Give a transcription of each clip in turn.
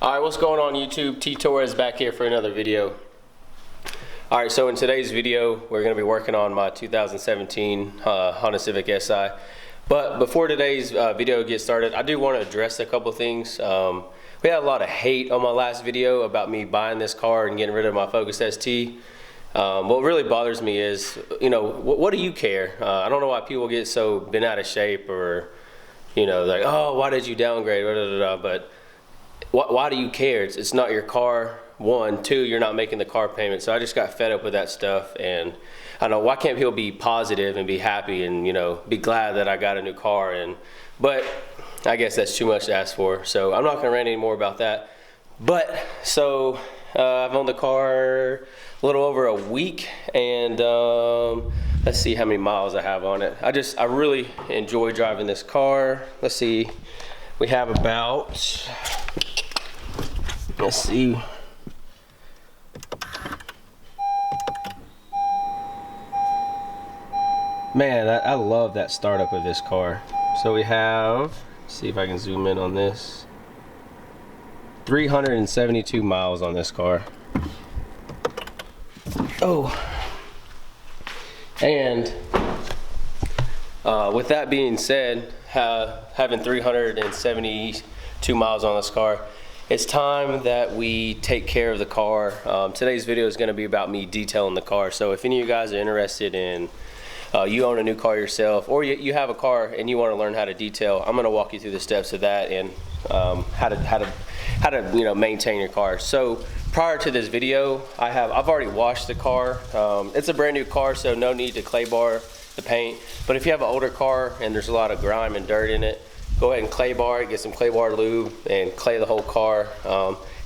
Alright, what's going on YouTube? T Torres back here for another video. Alright, so in today's video we're going to be working on my 2017 Honda Civic Si. But before today's video gets started, I do want to address a couple things. We had a lot of hate on my last video about me buying this car and getting rid of my Focus ST. What really bothers me is, you know, what do you care? I don't know why people get so bent out of shape, or, you know, like, oh, why did you downgrade, blah, blah, blah, blah. But why do you care? It's not your car. One, two, you're not making the car payment. So I just got fed up with that stuff, and I don't know, why can't people be positive and be happy and, you know, be glad that I got a new car? But I guess that's too much to ask for, so I'm not gonna rant anymore about that. But so I've owned the car a little over a week, and let's see how many miles I have on it. I really enjoy driving this car. Let's see, we have about, let's see, man, I love that startup of this car. So we have, let's see if I can zoom in on this, 372 miles on this car. Oh, and with that being said, having 372 miles on this car, it's time that we take care of the car. Today's video is going to be about me detailing the car. So if any of you guys are interested in, you own a new car yourself, or you have a car and you want to learn how to detail, I'm going to walk you through the steps of that and how to you know, maintain your car. So prior to this video, I've already washed the car. It's a brand new car, so no need to clay bar the paint. But if you have an older car and there's a lot of grime and dirt in it, go ahead and clay bar it, get some clay bar lube and clay the whole car.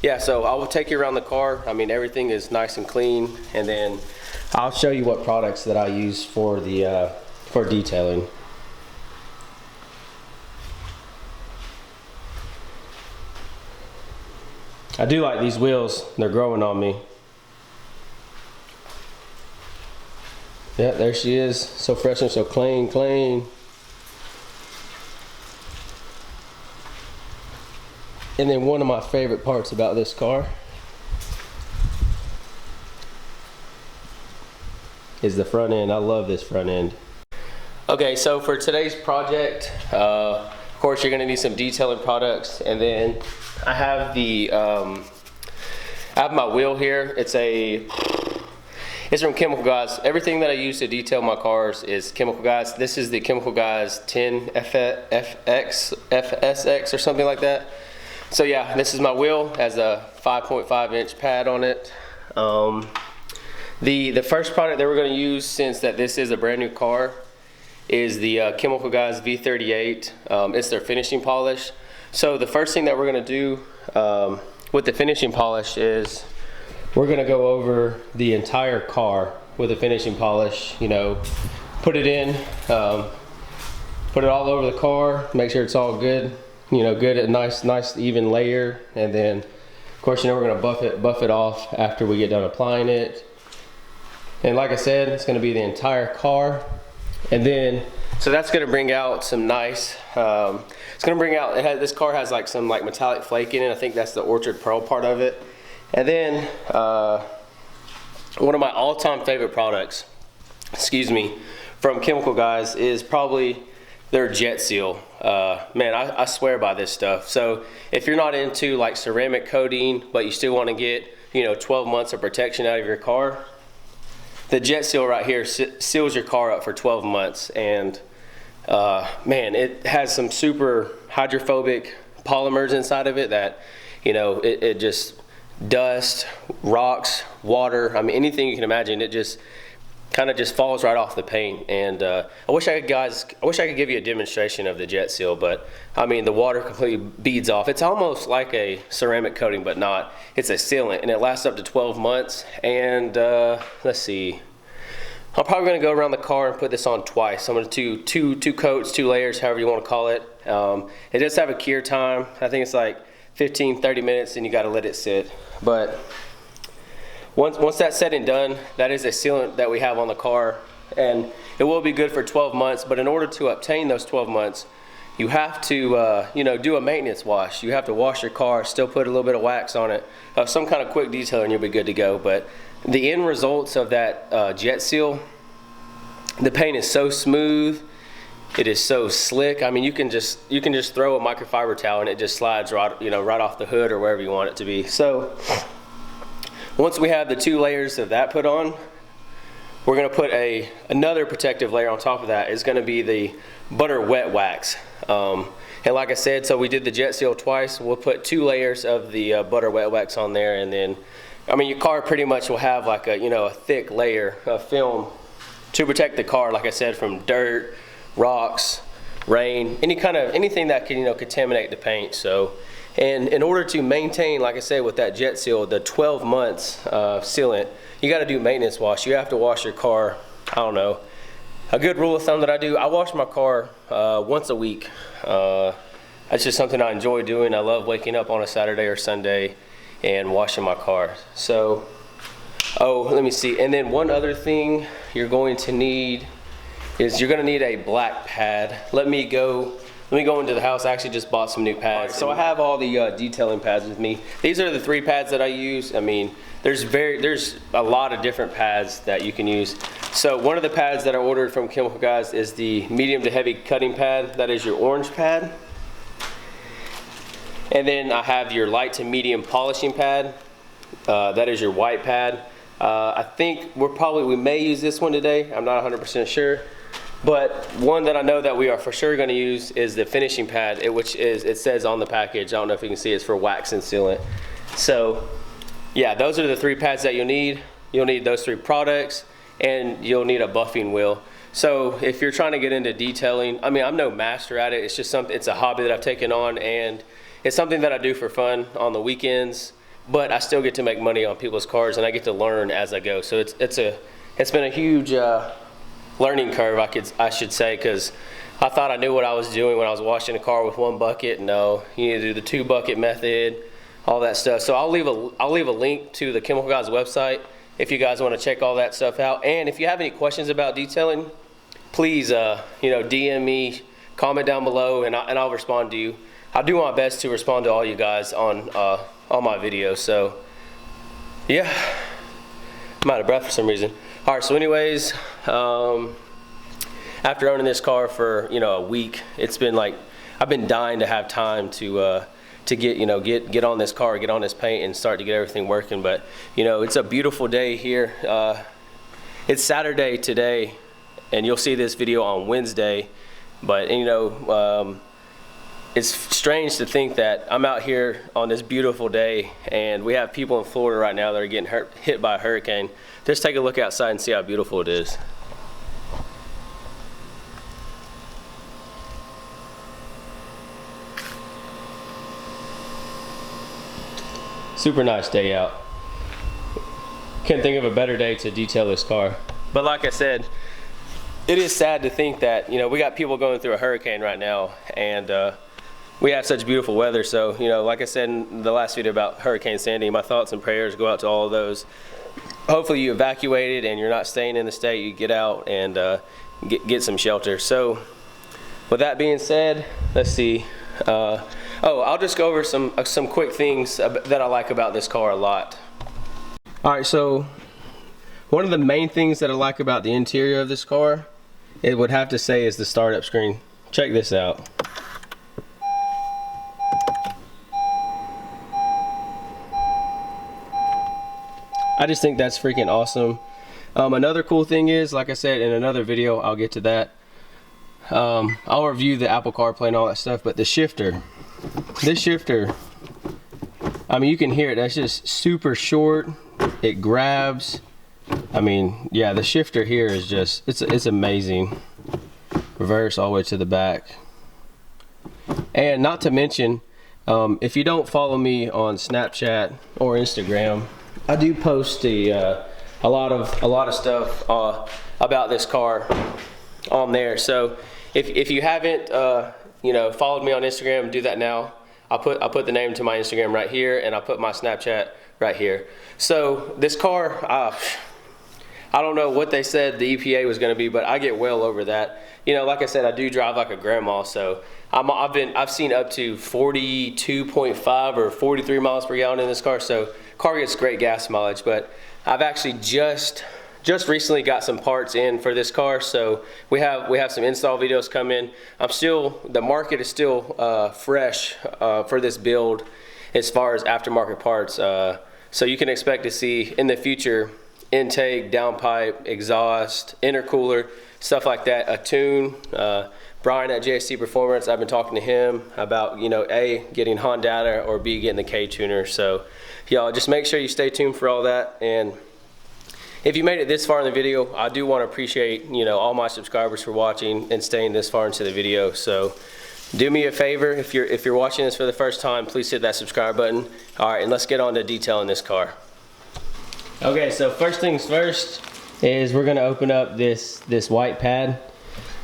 Yeah, so I will take you around the car. I mean, everything is nice and clean, and then I'll show you what products that I use for the for detailing. I do like these wheels, they're growing on me. Yeah, there she is, so fresh and so clean. And then one of my favorite parts about this car is the front end. I love this front end. Okay, so for today's project, of course you're gonna need some detailing products, and then I have I have my wheel here. It's from Chemical Guys. Everything that I use to detail my cars is Chemical Guys. This is the Chemical Guys 10 FSX or something like that. So yeah, this is my wheel. It has a 5.5 inch pad on it. The first product that we're going to use, since that this is a brand new car, is the Chemical Guys V38. It's their finishing polish. So the first thing that we're going to do with the finishing polish is we're going to go over the entire car with a finishing polish. You know, put it in, put it all over the car, make sure it's all good. You know, good, a nice even layer, and then of course, you know, we're going to buff it off after we get done applying it. And like I said, it's going to be the entire car. And then, so that's going to bring out some nice, it's going to bring out, this car has like some like metallic flake in it. I think that's the Orchard Pearl part of it. And then, one of my all-time favorite products, excuse me, from Chemical Guys is probably their jetseal. Man, I swear by this stuff. So if you're not into like ceramic coating, but you still want to get, you know, 12 months of protection out of your car, the jetseal right here seals your car up for 12 months. And man, it has some super hydrophobic polymers inside of it that, you know, it just, dust, rocks, water, I mean, anything you can imagine, it just kind of just falls right off the paint. And I wish I could give you a demonstration of the jetseal, but I mean, the water completely beads off. It's almost like a ceramic coating, but not. It's a sealant, and it lasts up to 12 months. And let's see, I'm probably going to go around the car and put this on twice. I'm going to do two coats, 2 layers, however you want to call it. It does have a cure time. I think it's like 15-30 minutes, and you got to let it sit. But once that's said and done, that is a sealant that we have on the car, and it will be good for 12 months. But in order to obtain those 12 months, you have to you know, do a maintenance wash. You have to wash your car, still put a little bit of wax on it, some kind of quick detailing, you'll be good to go. But the end results of that jet seal, the paint is so smooth, it is so slick. I mean, you can just throw a microfiber towel and it just slides right, you know, right off the hood or wherever you want it to be. So once we have the 2 layers of that put on, we're going to put another protective layer on top of that. It's going to be the butter wet wax. And like I said, so we did the jet seal twice. We'll put 2 layers of the butter wet wax on there, and then, I mean, your car pretty much will have like a, you know, a thick layer of film to protect the car, like I said, from dirt, rocks, rain, anything that can, you know, contaminate the paint. So, and in order to maintain, like I said, with that jet seal, the 12 months sealant, you got to do maintenance wash. You have to wash your car, I don't know, a good rule of thumb that I do, I wash my car once a week. That's just something I enjoy doing. I love waking up on a Saturday or Sunday and washing my car. So, oh, let me see. And then one other thing you're going to need is you're going to need a black pad. Let me go into the house. I actually just bought some new pads. So I have all the detailing pads with me. These are the 3 pads that I use. I mean, there's a lot of different pads that you can use. So one of the pads that I ordered from Chemical Guys is the medium to heavy cutting pad. That is your orange pad. And then I have your light to medium polishing pad. That is your white pad. I think we may use this one today. I'm not 100% sure. But one that I know that we are for sure going to use is the finishing pad, it says on the package, I don't know if you can see, it's for wax and sealant. So yeah, those are the 3 pads that you'll need. You'll need those 3 products, and you'll need a buffing wheel. So if you're trying to get into detailing, I mean, I'm no master at it. It's just it's a hobby that I've taken on, and it's something that I do for fun on the weekends, but I still get to make money on people's cars, and I get to learn as I go. So it's been a huge learning curve, I should say, because I thought I knew what I was doing when I was washing a car with 1 bucket. No, you need to do the 2 bucket method, all that stuff. So I'll leave a link to the Chemical Guys website if you guys want to check all that stuff out. And if you have any questions about detailing, please you know, DM me, comment down below, and I'll respond to you. I'll do my best to respond to all you guys on all my videos. So yeah, I'm out of breath for some reason. All right, so anyways, after owning this car for, you know, a week, it's been like, I've been dying to have time to get, you know, get on this car, get on this paint, and start to get everything working. But, you know, it's a beautiful day here. It's Saturday today, and you'll see this video on Wednesday. But, you know, it's strange to think that I'm out here on this beautiful day, and we have people in Florida right now that are getting hit by a hurricane. Just take a look outside and see how beautiful it is. Super nice day out. Can't think of a better day to detail this car. But like I said, it is sad to think that, you know, we got people going through a hurricane right now, and we have such beautiful weather. So, you know, like I said in the last video about Hurricane Sandy, my thoughts and prayers go out to all of those. Hopefully you evacuated and you're not staying in the state. You get out and get some shelter. So with that being said, let's see. I'll just go over some quick things that I like about this car a lot. All right, so one of the main things that I like about the interior of this car, it would have to say, is the startup screen. Check this out. I just think that's freaking awesome. Another cool thing is, like I said in another video, I'll get to that. I'll review the Apple CarPlay and all that stuff, but the shifter, this shifter, I mean, you can hear it. That's just super short. It grabs. I mean, yeah, the shifter here is just, it's amazing. Reverse all the way to the back. And not to mention, if you don't follow me on Snapchat or Instagram, I do post a lot of stuff about this car on there. So if you haven't you know, followed me on Instagram, do that now. I'll put the name to my Instagram right here, and I'll put my Snapchat right here. So this car, I don't know what they said the EPA was going to be, but I get well over that. You know, like I said, I do drive like a grandma, so I've seen up to 42.5 or 43 miles per gallon in this car, so car gets great gas mileage. But I've actually just recently got some parts in for this car, so we have some install videos coming. The market is still fresh for this build as far as aftermarket parts. So you can expect to see in the future intake, downpipe, exhaust, intercooler, stuff like that, a tune. Brian at JSC Performance, I've been talking to him about, you know, A, getting Honda data, or B, getting the K tuner. So y'all just make sure you stay tuned for all that. And if you made it this far in the video, I do want to appreciate, you know, all my subscribers for watching and staying this far into the video. So do me a favor, if you're watching this for the first time, please hit that subscribe button. All right, and let's get on to detailing this car. Okay, so first things first is we're gonna open up this white pad.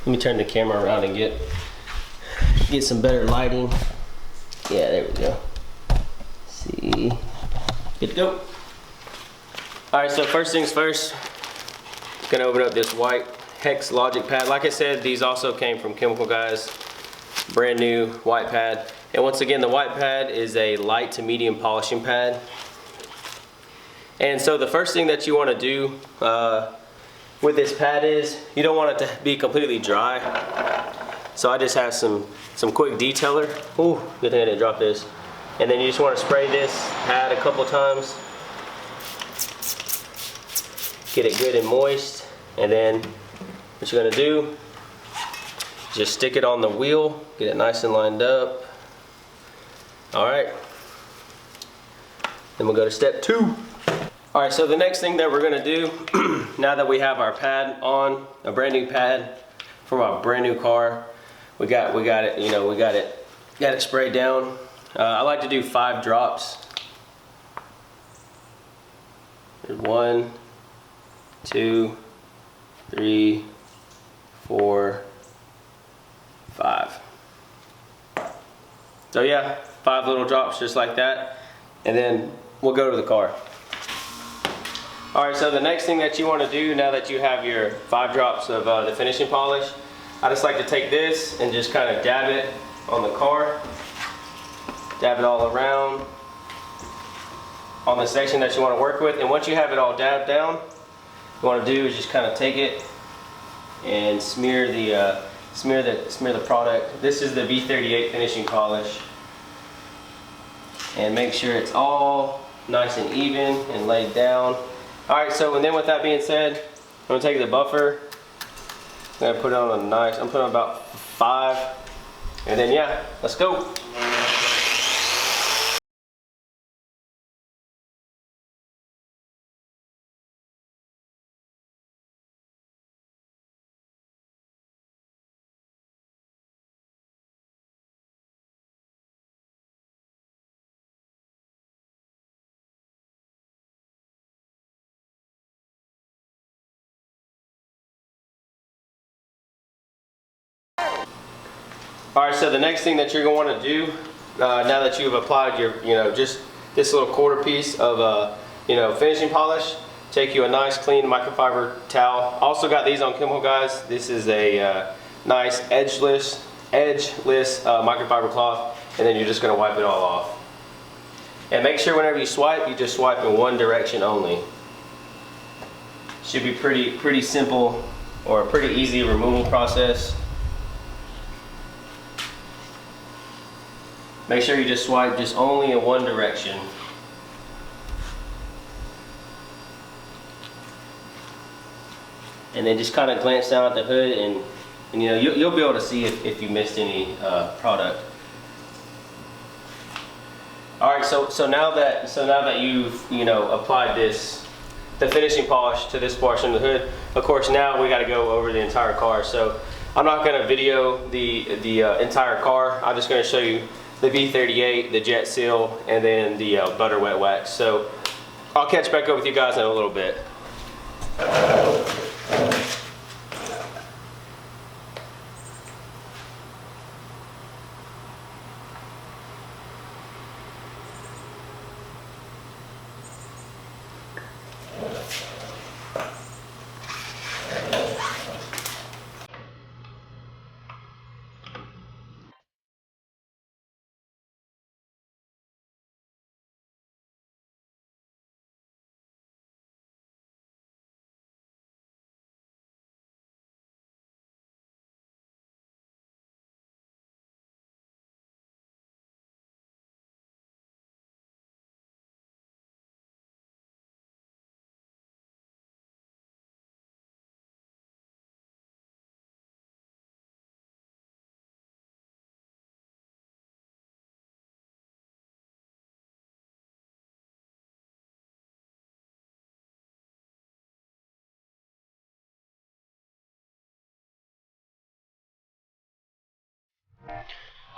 Let me turn the camera around and get some better lighting. Yeah, there we go. Let's see, good to go. All right, so first things first, gonna open up this white hex-logic pad. Like I said, these also came from Chemical Guys. Brand new white pad. And once again, the white pad is a light to medium polishing pad. And so the first thing that you want to do with this pad is you don't want it to be completely dry. So I just have some quick detailer. Ooh, good thing I didn't drop this. And then you just want to spray this pad a couple times. Get it good and moist. And then what you're going to do, just stick it on the wheel, get it nice and lined up. All right. Then we'll go to step 2. All right, so the next thing that we're gonna do, now that we have our pad on, a brand new pad from our brand new car, we got it, you know, got it sprayed down. I like to do 5 drops. There's 1, 2, 3, 4, 5. So yeah, 5 little drops just like that, and then we'll go to the car. All right, so the next thing that you want to do now that you have your 5 drops of the finishing polish, I just like to take this and just kind of dab it on the car, dab it all around on the section that you want to work with. And once you have it all dabbed down, what you want to do is just kind of take it and smear the product. This is the V38 finishing polish, and make sure it's all nice and even and laid down. All right, so and then with that being said, I'm gonna take the buffer. I'm gonna put it on a nice. I'm putting on about 5, and then yeah, let's go. All right, so the next thing that you're going to want to do now that you've applied your, you know, just this little quarter piece of, you know, finishing polish, take you a nice clean microfiber towel. Also got these on Chemical Guys. This is a nice edgeless microfiber cloth, and then you're just going to wipe it all off. And make sure whenever you swipe, you just swipe in one direction only. Should be pretty simple, or a pretty easy removal process. Make sure you just swipe just only in one direction. And then just kind of glance down at the hood, and you know, you'll be able to see if you missed any product. All right, so now that you've, you know, applied the finishing polish to this portion of the hood, of course now we got to go over the entire car. So I'm not going to video the entire car. I'm just going to show you the V38, the jet seal, and then the butter wet wax. So I'll catch back up with you guys in a little bit.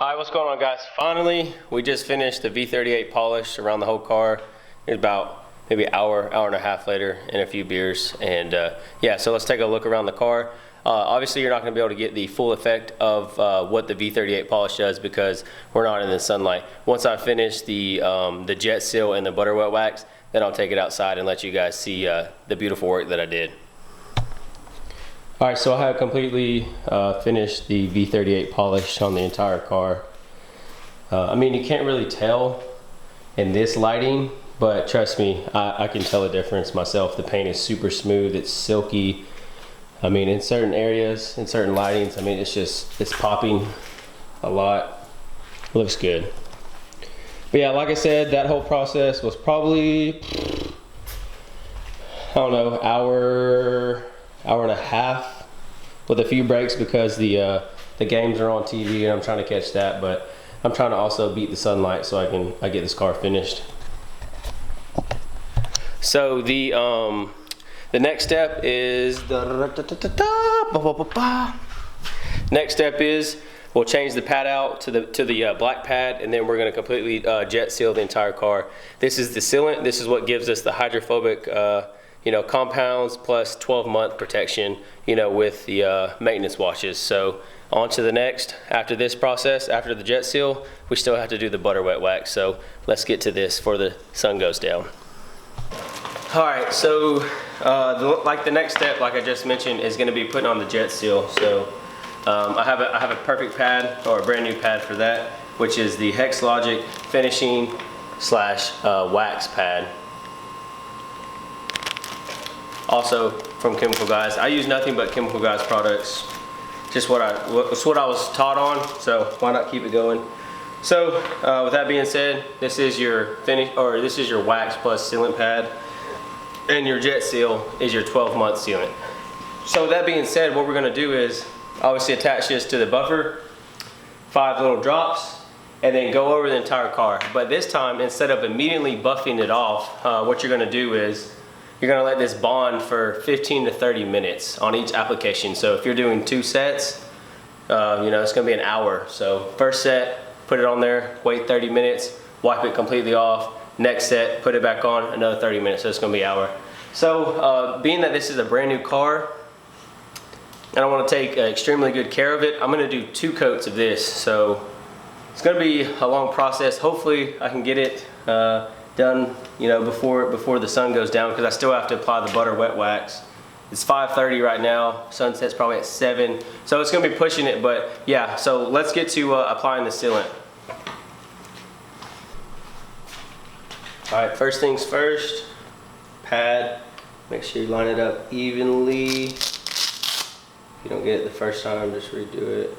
Hi, what's going on, guys? Finally, we just finished the V38 polish around the whole car. It's about maybe an hour and a half later, and a few beers. And yeah, so let's take a look around the car. Obviously, you're not going to be able to get the full effect of what the V38 polish does because we're not in the sunlight. Once I finish the jet seal and the butter wet wax, then I'll take it outside and let you guys see the beautiful work that I did. All right, so I have completely finished the V38 polish on the entire car. I mean, you can't really tell in this lighting, but trust me, I can tell a difference myself. The paint is super smooth, it's silky. I mean, in certain areas, in certain lightings, I mean, it's popping a lot. It looks good. But yeah, like I said, that whole process was probably, I don't know, hour and a half with a few breaks because the games are on TV and I'm trying to catch that, but I'm trying to also beat the sunlight so I get this car finished. So the next step is we'll change the pad out to the black pad, and then we're going to completely jet seal the entire car. This is the sealant. This is what gives us the hydrophobic compounds plus 12-month protection, with the maintenance washes. So on to the next. After this process, after the jet seal, we still have to do the butter wet wax. So let's get to this before the sun goes down. All right, so like the next step, like I just mentioned, is going to be putting on the jet seal. So I have a perfect pad, or a brand new pad for that, which is the hex-logic finishing / wax pad. Also from Chemical Guys. I use nothing but Chemical Guys products. Just what I was taught on, so why not keep it going? So with that being said, this is your this is your wax plus sealant pad, and your jet seal is your 12-month sealant. So with that being said, what we're going to do is obviously attach this to the buffer, 5 little drops, and then go over the entire car. But this time, instead of immediately buffing it off, what you're going to do is you're going to let this bond for 15 to 30 minutes on each application. So if you're doing 2 sets, it's going to be an hour. So first set, put it on there, wait 30 minutes, wipe it completely off. Next set, put it back on, another 30 minutes, so it's going to be an hour. So being that this is a brand new car, and I want to take extremely good care of it, I'm going to do 2 coats of this. So it's going to be a long process. Hopefully I can get it done before the sun goes down, because I still have to apply the butter wet wax. It's 5:30 right now, sunset's probably at 7, so it's going to be pushing it. But yeah, so let's get to applying the sealant. Alright, first things first, pad, make sure you line it up evenly. If you don't get it the first time, just redo it.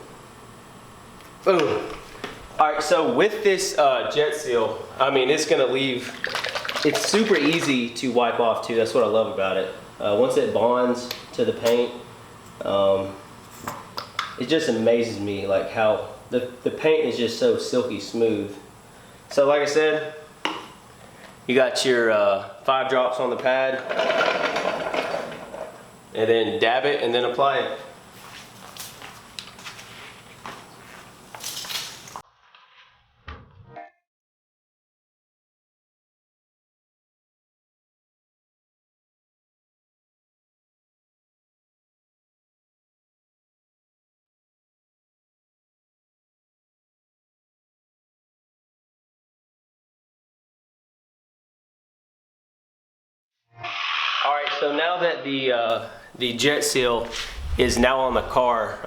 Boom! Alright, so with this jet seal, I mean, it's going to leave, it's super easy to wipe off too. That's what I love about it. Once it bonds to the paint, it just amazes me like how the paint is just so silky smooth. So like I said, you got your 5 drops on the pad, and then dab it and then apply it. All right, so now that the jet seal is now on the car,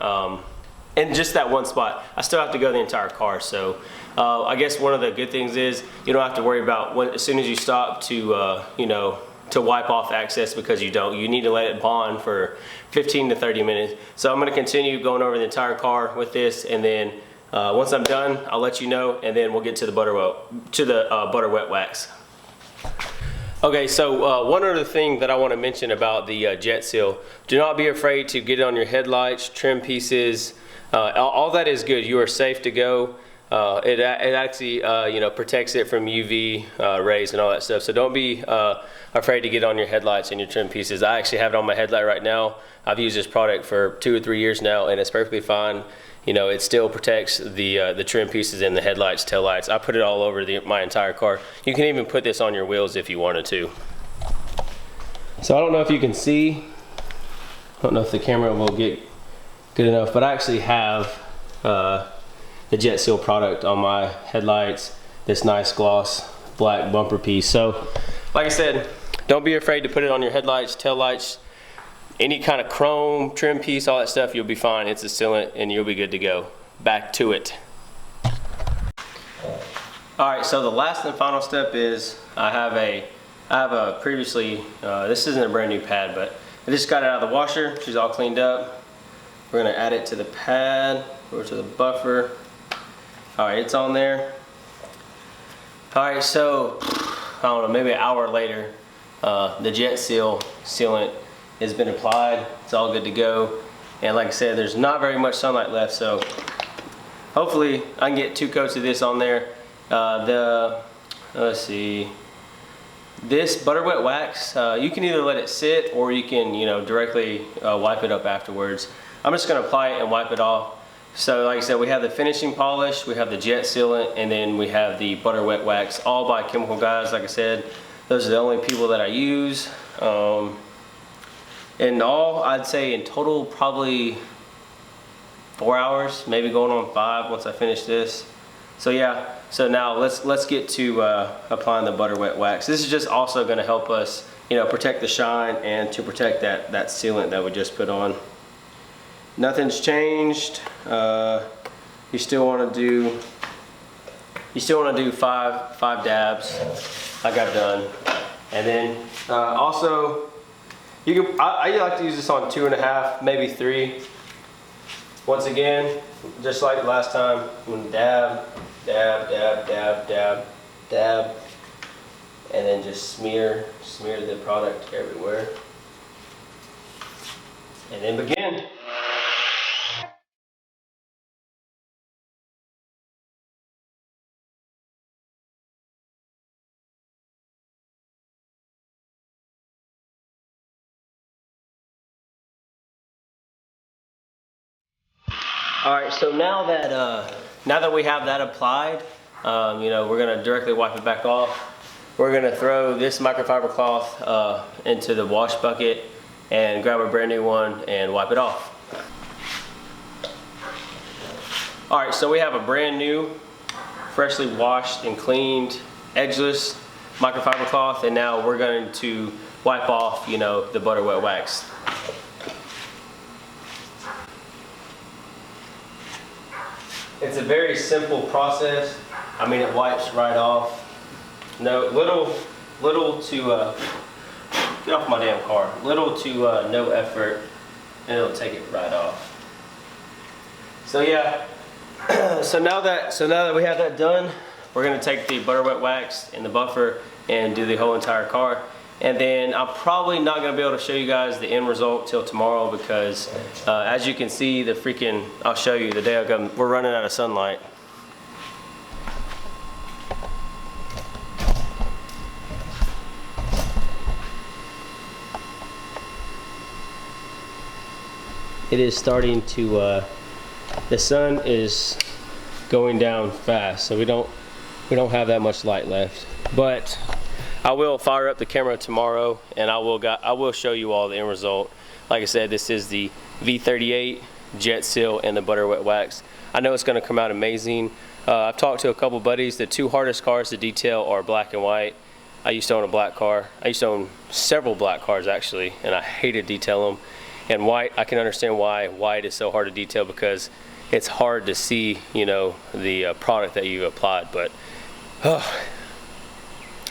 and just that one spot, I still have to go the entire car. So I guess one of the good things is you don't have to worry about as soon as you stop to to wipe off excess, because you need to let it bond for 15 to 30 minutes. So I'm going to continue going over the entire car with this, and then once I'm done, I'll let you know, and then we'll get to the butter wet wax. Okay, so one other thing that I want to mention about the jet seal: do not be afraid to get it on your headlights, trim pieces. All that is good. You are safe to go. It actually protects it from UV rays and all that stuff. So don't be afraid to get on your headlights and your trim pieces. I actually have it on my headlight right now. I've used this product for 2 or 3 years now, and it's perfectly fine. you know, it still protects the trim pieces and the headlights, taillights. I put it all over my entire car. You can even put this on your wheels if you wanted to. So I don't know if you can see, I don't know if the camera will get good enough, but I actually have the jetseal product on my headlights, this nice gloss black bumper piece. So like I said, don't be afraid to put it on your headlights, taillights, any kind of chrome, trim piece, all that stuff, you'll be fine. It's a sealant and you'll be good to go. Back to it. All right, so the last and final step is I have a previously, this isn't a brand new pad, but I just got it out of the washer. She's all cleaned up. We're gonna add it to the pad or to the buffer. All right, it's on there. All right, so I don't know, maybe an hour later, the jetseal sealant has been applied. It's all good to go. And like I said, there's not very much sunlight left, so hopefully I can get 2 coats of this on there. Let's see, this butter wet wax, you can either let it sit or you can, you know, directly wipe it up afterwards. I'm just gonna apply it and wipe it off. So like I said, we have the finishing polish, we have the jet sealant, and then we have the butter wet wax, all by Chemical Guys. Like I said, those are the only people that I use. In all, I'd say in total probably 4 hours, maybe going on 5 once I finish this. So yeah, so now let's get to applying the butter wet wax. This is just also going to help us, you know, protect the shine and to protect that sealant that we just put on. Nothing's changed. You still want to do 5 dabs like I've done, and then also. I like to use this on 2.5, maybe 3. Once again, just like last time, I'm gonna dab, dab, dab, dab, dab, dab, and then just smear the product everywhere, and then begin. All right, so now that we have that applied, you know, we're gonna directly wipe it back off. We're gonna throw this microfiber cloth into the wash bucket and grab a brand new one and wipe it off. All right, so we have a brand new, freshly washed and cleaned, edgeless microfiber cloth, and now we're going to wipe off, you know, the butter wet wax. It's a very simple process. I mean, it wipes right off. No, little to, get off my damn car. Little to no effort, and it'll take it right off. So yeah, so now that we have that done, we're gonna take the butter wet wax and the buffer and do the whole entire car. And then I'm probably not gonna be able to show you guys the end result till tomorrow because as you can see, I'll show you the day I come, we're running out of sunlight. It is starting to, the sun is going down fast, so we don't have that much light left. But I will fire up the camera tomorrow and I will show you all the end result. Like I said, this is the V38 jet seal and the butter wet wax. I know it's going to come out amazing. I've talked to a couple buddies. The 2 hardest cars to detail are black and white. I used to own a black car. I used to own several black cars actually, and I hated detail them. And white, I can understand why white is so hard to detail because it's hard to see, you know, the product that you applied. But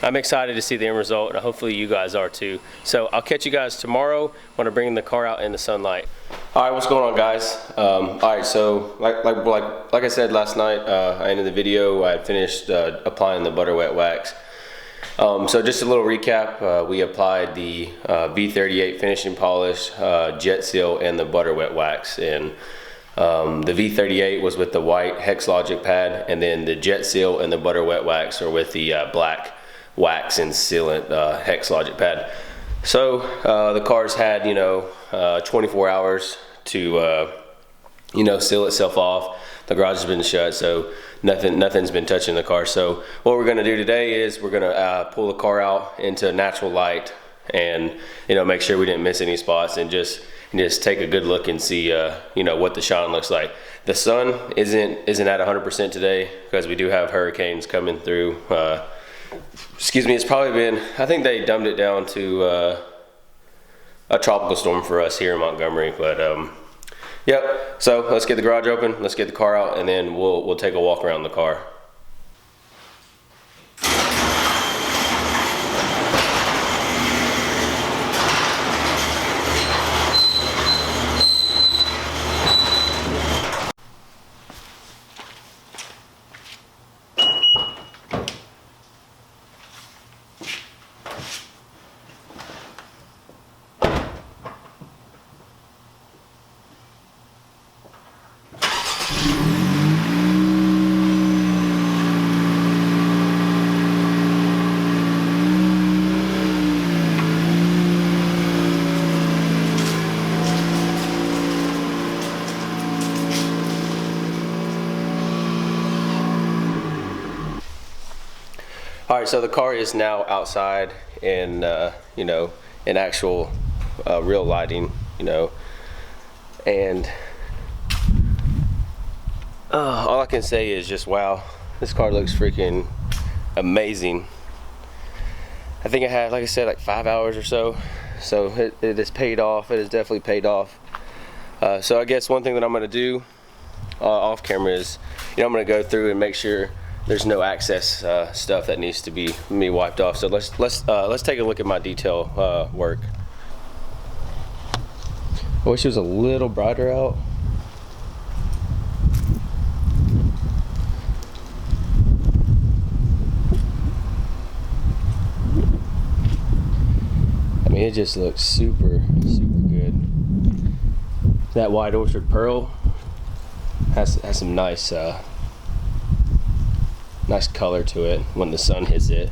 I'm excited to see the end result, and hopefully you guys are too. So I'll catch you guys tomorrow when I bring the car out in the sunlight. All right, what's going on, guys? All right, so like I said last night, I ended the video. I finished applying the butter wet wax. So just a little recap. We applied the V38 finishing polish, jet seal, and the butter wet wax. And the V38 was with the white hex-logic pad, and then the jet seal and the butter wet wax are with the black wax and sealant hex-logic pad. So the cars had, you know, 24 hours to seal itself off. The garage has been shut, so nothing's been touching the car. So what we're gonna do today is we're gonna pull the car out into natural light and make sure we didn't miss any spots, and just take a good look and see what the shine looks like. The sun isn't at 100% today because we do have hurricanes coming through. It's probably been, I think they dumbed it down to a tropical storm for us here in Montgomery, but yep. So let's get the garage open, let's get the car out, and then we'll take a walk around the car. All right, so the car is now outside in, in actual real lighting, and all I can say is just, wow, this car looks freaking amazing. I think I had, like I said, like 5 hours or so it has paid off. It has definitely paid off. So I guess one thing that I'm gonna do off camera is, I'm gonna go through and make sure there's no access stuff that needs to be wiped off. So let's take a look at my detail work. I wish it was a little brighter out. I mean, it just looks super good. That White Orchard Pearl has some nice color to it when the sun hits it.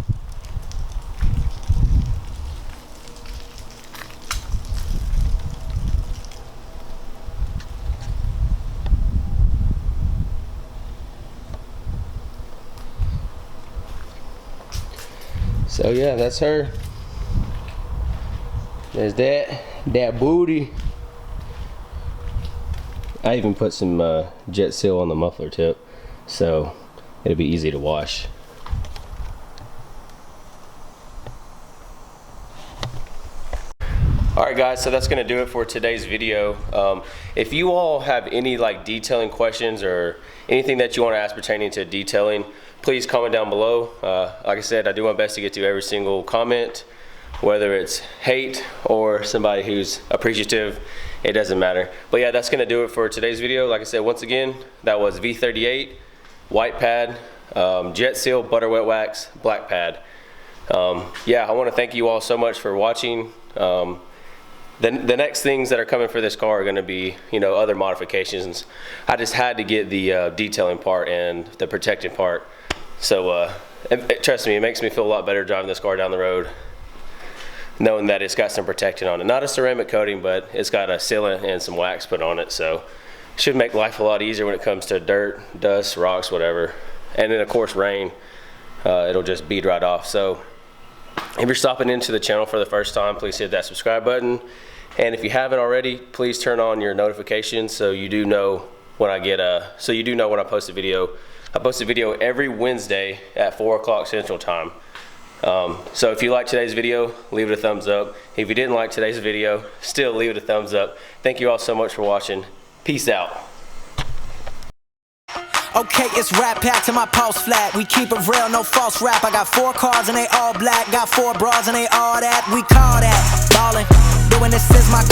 So yeah, that's her. There's that booty. I even put some jet seal on the muffler tip, so it'll be easy to wash. Alright guys, so that's going to do it for today's video. If you all have any detailing questions or anything that you want to ask pertaining to detailing, please comment down below. Like I said, I do my best to get to every single comment, whether it's hate or somebody who's appreciative. It doesn't matter. But yeah, that's going to do it for today's video. Like I said, once again, that was V38 white pad, jet seal, butter wet wax, black pad. Yeah, I want to thank you all so much for watching. The next things that are coming for this car are going to be, other modifications. I just had to get the detailing part and the protecting part. So trust me, it makes me feel a lot better driving this car down the road, knowing that it's got some protecting on it. Not a ceramic coating, but it's got a sealant and some wax put on it. So it should make life a lot easier when it comes to dirt, dust, rocks, whatever. And then of course rain, it'll just bead right off. So if you're stopping into the channel for the first time, please hit that subscribe button. And if you haven't already, please turn on your notifications so you do know when I post a video. I post a video every Wednesday at 4 o'clock Central Time. So if you liked today's video, leave it a thumbs up. If you didn't like today's video, still leave it a thumbs up. Thank you all so much for watching. Peace out. Okay, it's rap pack to my pulse flat. We keep it real, no false rap. I got 4 cars and they all black. Got 4 bras and they all that. We call that ballin'. Doing this is my